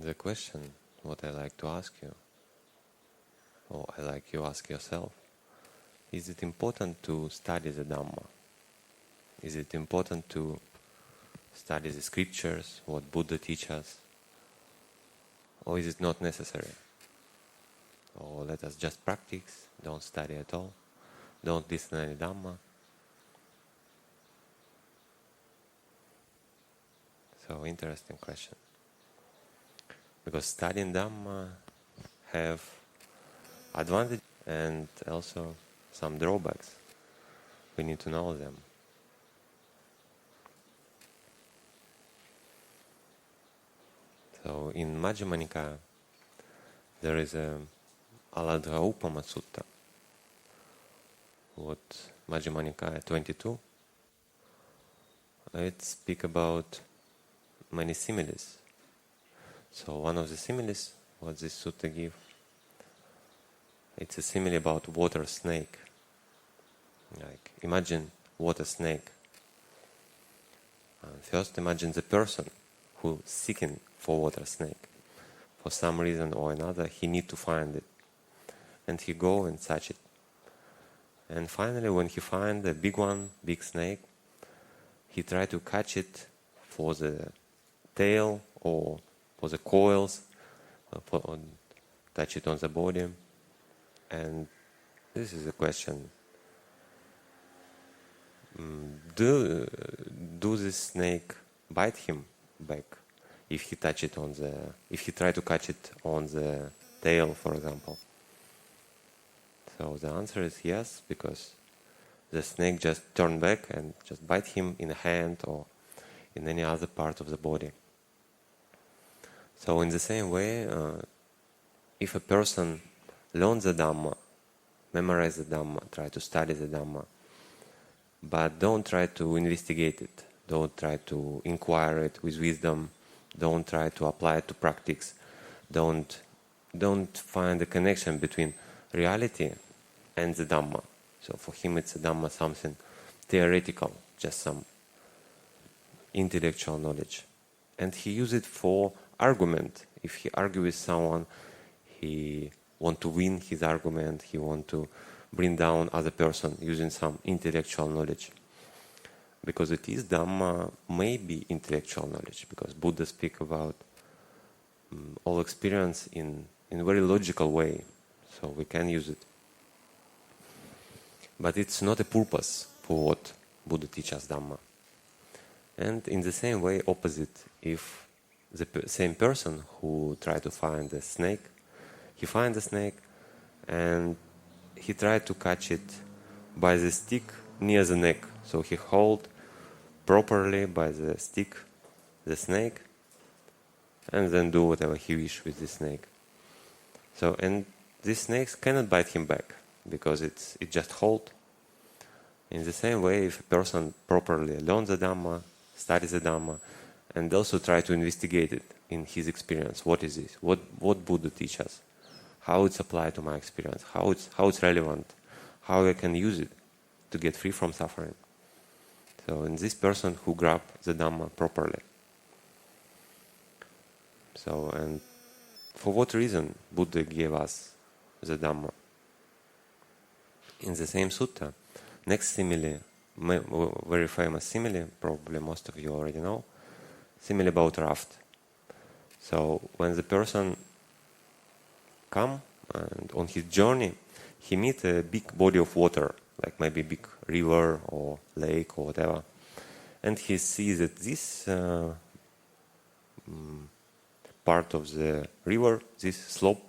The question, what I like to ask you, or I like you ask yourself, is it important to study the Dhamma? Is it important to study the scriptures, what Buddha teaches? Or is it not necessary? Or let us just practice, don't study at all, don't listen to any Dhamma. So, interesting question. Because studying Dhamma have advantage and also some drawbacks. We need to know them. So in Majjhima Nikaya there is a alagaddūpamasuttaṃ. What Majjhima Nikaya 22. It speaks about many similes. So one of the similes, what this sutta gives, it's a simile about water snake. Like, imagine water snake. First imagine the person who is seeking for water snake. For some reason or another, he need to find it. And he go and touch it. And finally, when he find a big one, big snake, he try to catch it for the tail or for the coils, or touch it on the body. And this is a question. Do this snake bite him back if he touch it on the, if he try to catch it on the tail, for example? So the answer is yes, because the snake just turn back and just bite him in the hand or in any other part of the body. So in the same way, if a person learns the Dhamma, memorize the Dhamma, try to study the Dhamma, but don't try to investigate it, don't try to inquire it with wisdom, don't try to apply it to practice, don't find a connection between reality and the Dhamma. So for him it's a Dhamma something theoretical, just some intellectual knowledge. And he use it for argument. If he argue with someone, he want to win his argument, he want to bring down other person using some intellectual knowledge. Because it is Dhamma, maybe intellectual knowledge, because Buddha speak about all experience in a very logical way, so we can use it. But it's not a purpose for what Buddha teaches Dhamma. And in the same way, opposite, if the same person who tried to find the snake, he finds the snake and he tried to catch it by the stick near the neck. So he hold properly by the stick the snake and then do whatever he wish with the snake. So, and these snakes cannot bite him back because it just hold. In the same way, if a person properly learns the Dhamma, studies the Dhamma, and also try to investigate it in his experience, what is this? What Buddha teaches? How it's applied to my experience? How it's relevant? How I can use it to get free from suffering? So, in this person who grab the Dhamma properly. So, and for what reason Buddha gave us the Dhamma? In the same sutta, next simile, very famous simile, probably most of you already know, simile about raft. So when the person come and on his journey, he meet a big body of water, like maybe big river or lake or whatever, and he sees that this part of the river, this slope,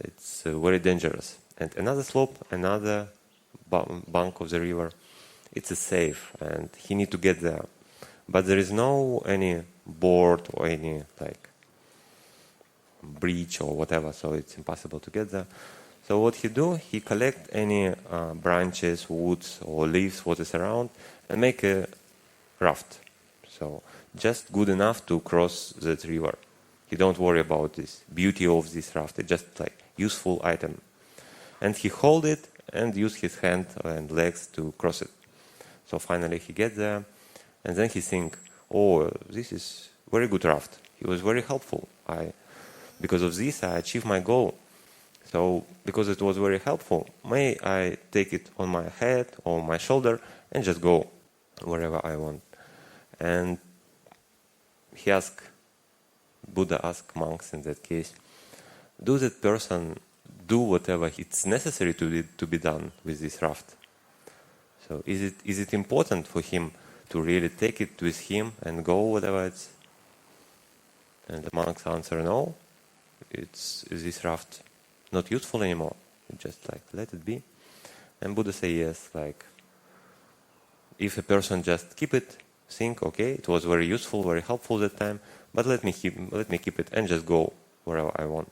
it's very dangerous. And another slope, another bank of the river, it's safe and he need to get there. But there is no any board or any like bridge or whatever, so it's impossible to get there. So what he do, he collect any branches, woods or leaves, what is around, and make a raft. So just good enough to cross that river. He don't worry about this beauty of this raft. It's just like useful item. And he hold it and use his hand and legs to cross it. So finally he get there, and then he think, oh, this is very good raft. he was very helpful. Because of this, I achieved my goal. So, because it was very helpful, may I take it on my head or my shoulder and just go wherever I want. And Buddha asked monks in that case, do that person do whatever it's necessary to be done with this raft? So is it important for him to really take it with him and go whatever it's? And the monks answer, no, is this raft not useful anymore? Just let it be. And Buddha say yes, if a person just keep it, think, okay, it was very useful, very helpful that time, but let me keep it and just go wherever I want.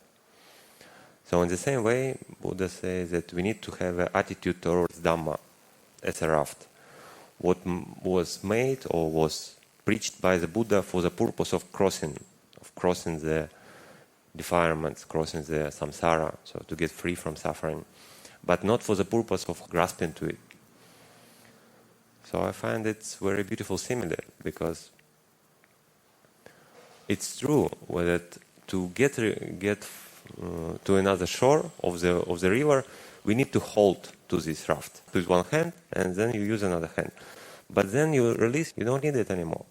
So in the same way, Buddha says that we need to have an attitude towards Dhamma as a raft. What was made or was preached by the Buddha for the purpose of crossing the defilements, crossing the samsara, so to get free from suffering, but not for the purpose of grasping to it. So I find it's very beautiful simile, because it's true that to get to another shore of the river, we need to hold to this raft with one hand, and then you use another hand. But then you release, you don't need it anymore.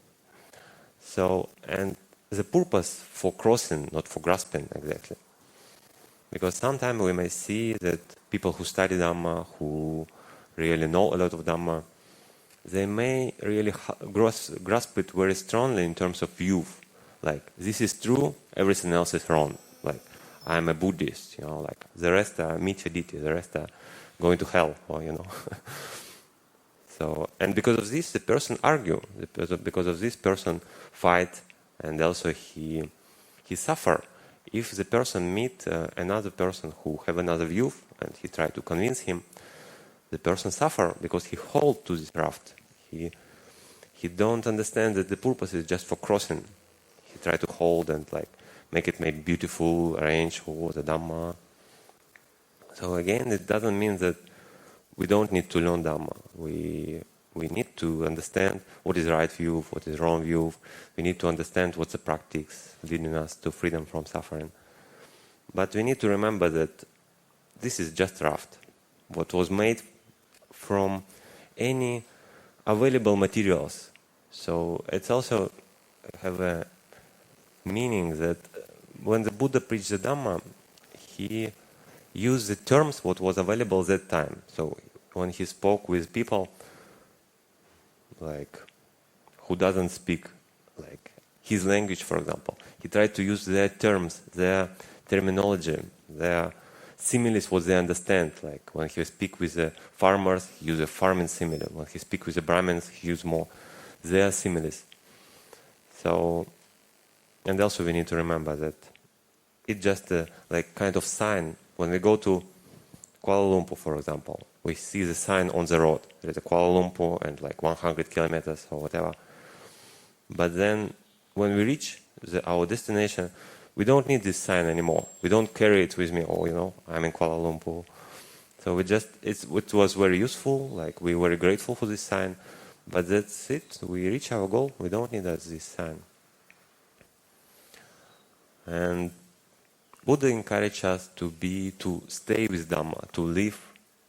So, and the purpose for crossing, not for grasping exactly. Because sometimes we may see that people who study Dhamma, who really know a lot of Dhamma, they may really grasp it very strongly in terms of view. This is true, everything else is wrong. I'm a Buddhist, the rest are Mithya-ditthi, the rest are going to hell, So, and because of this, the person argue, because of this person fight, and also he suffer. If the person meet another person who have another view, and he try to convince him, the person suffer because he hold to this raft. He don't understand that the purpose is just for crossing. He try to hold and make it maybe beautiful, arrange for the Dhamma. So again, it doesn't mean that we don't need to learn Dhamma. We need to understand what is right view, what is wrong view. We need to understand what's the practice leading us to freedom from suffering. But we need to remember that this is just raft. What was made from any available materials. So it's also have a meaning that when the Buddha preached the Dhamma, he used the terms what was available that time. So when he spoke with people who doesn't speak his language, for example, he tried to use their terms, their terminology, their similes what they understand. When he speak with the farmers, he use a farming simile. When he speak with the Brahmins, he use more their similes. So, and also we need to remember that it's just a kind of sign. When we go to Kuala Lumpur, for example, we see the sign on the road. There is a Kuala Lumpur and 100 kilometers or whatever. But then when we reach our destination, we don't need this sign anymore. We don't carry it with me. I'm in Kuala Lumpur. So it was very useful. We were very grateful for this sign. But that's it. We reach our goal. We don't need this sign. And Buddha encouraged us to stay with Dhamma, to live,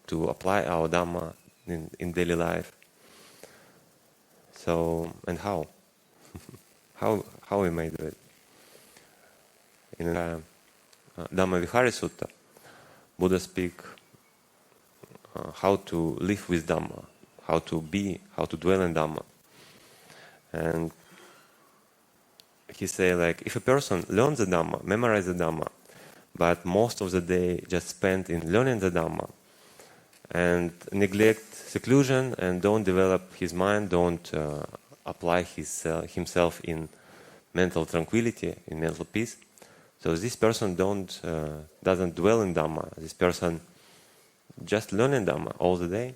to apply our Dhamma in daily life. So, and how? How we may do it? In dhammavihārīsuttaṃ, Buddha speak how to live with Dhamma, how to dwell in Dhamma. And he say if a person learns the Dhamma, memorize the Dhamma, but most of the day just spent in learning the Dhamma, and neglect seclusion and don't develop his mind, don't apply himself in mental tranquility, in mental peace. So this person doesn't dwell in Dhamma. This person just learning Dhamma all the day.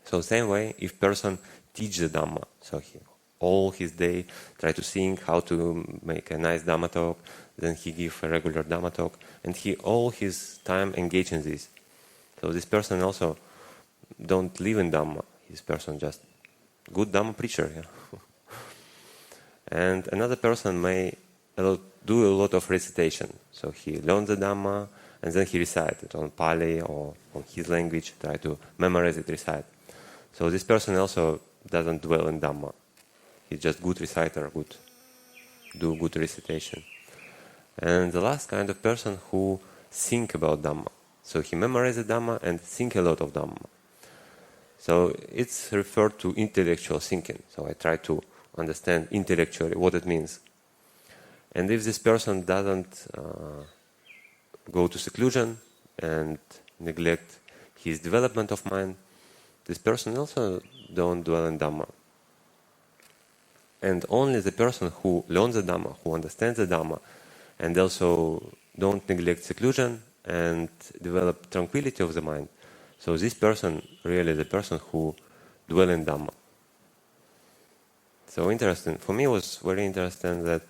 So same way, if person teach the Dhamma, so he all his day try to think how to make a nice Dhamma talk, then he give a regular Dhamma talk, and he all his time engage in this. So this person also don't live in Dhamma. This person just good Dhamma preacher. Yeah? And another person may do a lot of recitation. So he learns the Dhamma and then he recites it on Pali or on his language, try to memorize it, recite. So this person also doesn't dwell in Dhamma. He's just good reciter, do good recitation. And the last kind of person who think about Dhamma. So he memorizes Dhamma and think a lot of Dhamma. So it's referred to intellectual thinking. So I try to understand intellectually what it means. And if this person doesn't go to seclusion and neglect his development of mind, this person also don't dwell in Dhamma. And only the person who learns the Dhamma, who understands the Dhamma, and also don't neglect seclusion and develop tranquility of the mind. So this person really the person who dwell in Dhamma. So interesting. For me it was very interesting that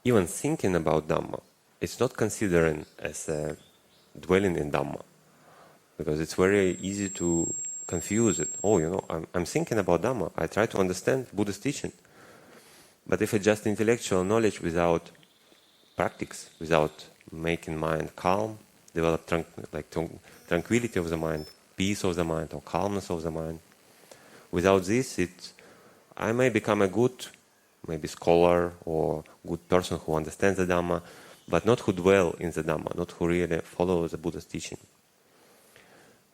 even thinking about Dhamma, it's not considered as a dwelling in Dhamma. Because it's very easy to confuse it. Oh, I'm thinking about Dhamma. I try to understand Buddha's teaching. But if it's just intellectual knowledge without practice, without making mind calm, develop tranquility of the mind, peace of the mind, or calmness of the mind, without this, I may become a good, maybe scholar or good person who understands the Dhamma, but not who dwell in the Dhamma, not who really follow the Buddha's teaching.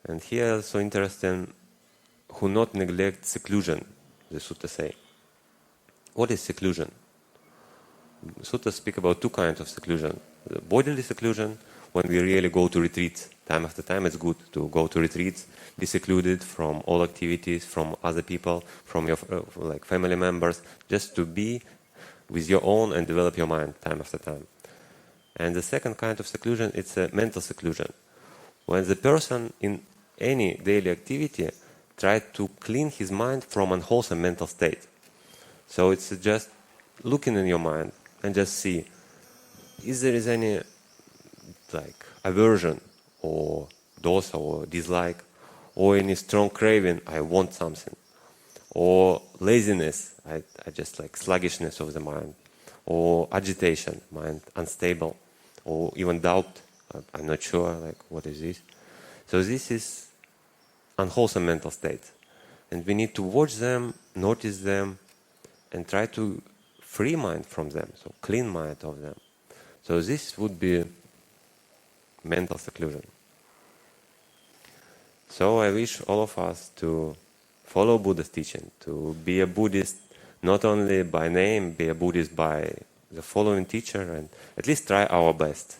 And here also interesting, who not neglect seclusion, the sutta say. What is seclusion? Suttas speak about two kinds of seclusion. The bodily seclusion, when we really go to retreats. Time after time it's good to go to retreats, be secluded from all activities, from other people, from your family members, just to be with your own and develop your mind time after time. And the second kind of seclusion, it's a mental seclusion. When the person in any daily activity tries to clean his mind from unwholesome mental state. So it's just looking in your mind and just see, is there any aversion or dosa or dislike or any strong craving, I want something, or laziness, I just sluggishness of the mind, or agitation, mind unstable, or even doubt, I'm not sure, what is this? So this is unwholesome mental state. And we need to watch them, notice them, and try to free mind from them, so clean mind of them. So this would be mental seclusion. So I wish all of us to follow Buddha's teaching, to be a Buddhist not only by name, be a Buddhist by the following teacher, and at least try our best.